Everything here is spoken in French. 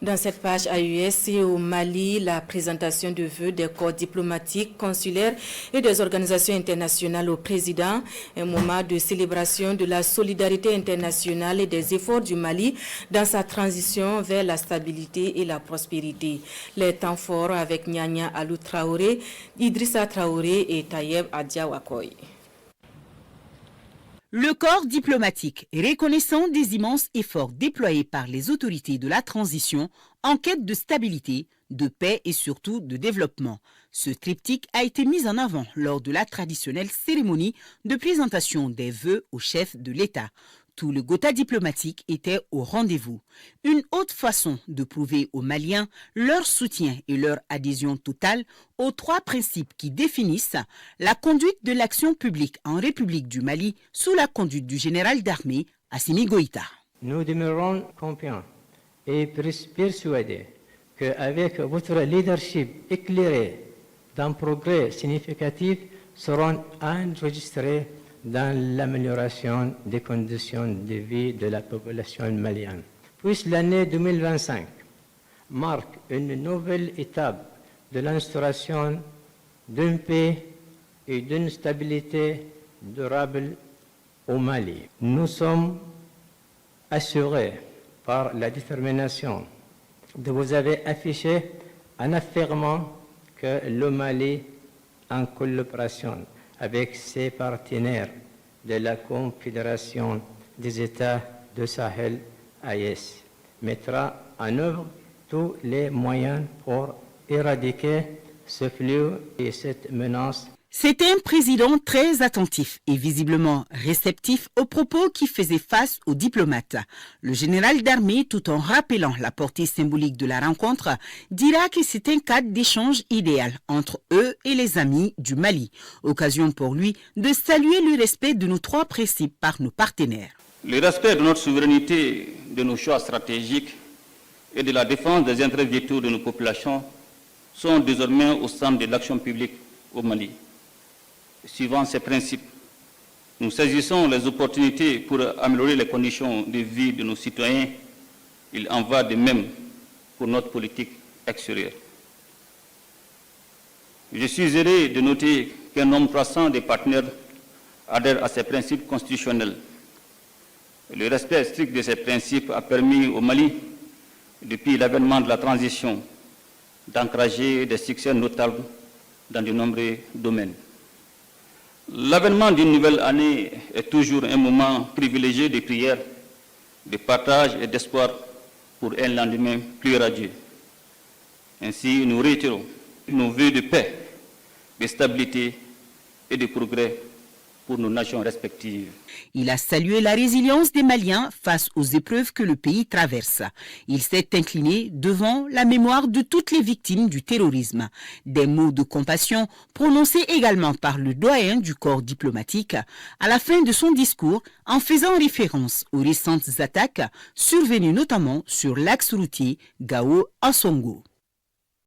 Dans cette page AUS et au Mali, la présentation de vœux des corps diplomatiques, consulaires et des organisations internationales au président, un moment de célébration de la solidarité internationale et des efforts du Mali dans sa transition vers la stabilité et la prospérité. Les temps forts avec Nyanya Alou Traoré, Idrissa Traoré et Tayeb Adiawakoy. Le corps diplomatique, reconnaissant des immenses efforts déployés par les autorités de la transition en quête de stabilité, de paix et surtout de développement. Ce triptyque a été mis en avant lors de la traditionnelle cérémonie de présentation des vœux au chef de l'État. Tout le Gotha diplomatique était au rendez-vous. Une autre façon de prouver aux Maliens leur soutien et leur adhésion totale aux trois principes qui définissent la conduite de l'action publique en République du Mali sous la conduite du général d'armée Assimi Goïta. Nous demeurons confiants et persuadés qu'avec votre leadership éclairé, d'un progrès significatif seront enregistrés dans l'amélioration des conditions de vie de la population malienne. Puisque l'année 2025 marque une nouvelle étape de l'instauration d'une paix et d'une stabilité durable au Mali. Nous sommes assurés par la détermination que vous avez affichée en affirmant que le Mali, en collaboration avec ses partenaires de la Confédération des États de Sahel, AES, mettra en œuvre tous les moyens pour éradiquer ce flux et cette menace. C'était un président très attentif et visiblement réceptif aux propos qui faisaient face aux diplomates. Le général d'armée, tout en rappelant la portée symbolique de la rencontre, dira que c'est un cadre d'échange idéal entre eux et les amis du Mali. Occasion pour lui de saluer le respect de nos trois principes par nos partenaires. Le respect de notre souveraineté, de nos choix stratégiques et de la défense des intérêts vitaux de nos populations sont désormais au centre de l'action publique au Mali. Suivant ces principes, nous saisissons les opportunités pour améliorer les conditions de vie de nos citoyens. Il en va de même pour notre politique extérieure. Je suis heureux de noter qu'un nombre croissant de partenaires adhèrent à ces principes constitutionnels. Le respect strict de ces principes a permis au Mali, depuis l'avènement de la transition, d'encourager des succès notables dans de nombreux domaines. L'avènement d'une nouvelle année est toujours un moment privilégié de prière, de partage et d'espoir pour un lendemain plus radieux. Ainsi, nous réitérons nos vœux de paix, de stabilité et de progrès pour nos nations respectives. Il a salué la résilience des Maliens face aux épreuves que le pays traverse. Il s'est incliné devant la mémoire de toutes les victimes du terrorisme. Des mots de compassion prononcés également par le doyen du corps diplomatique à la fin de son discours en faisant référence aux récentes attaques survenues notamment sur l'axe routier Gao-Ansongo.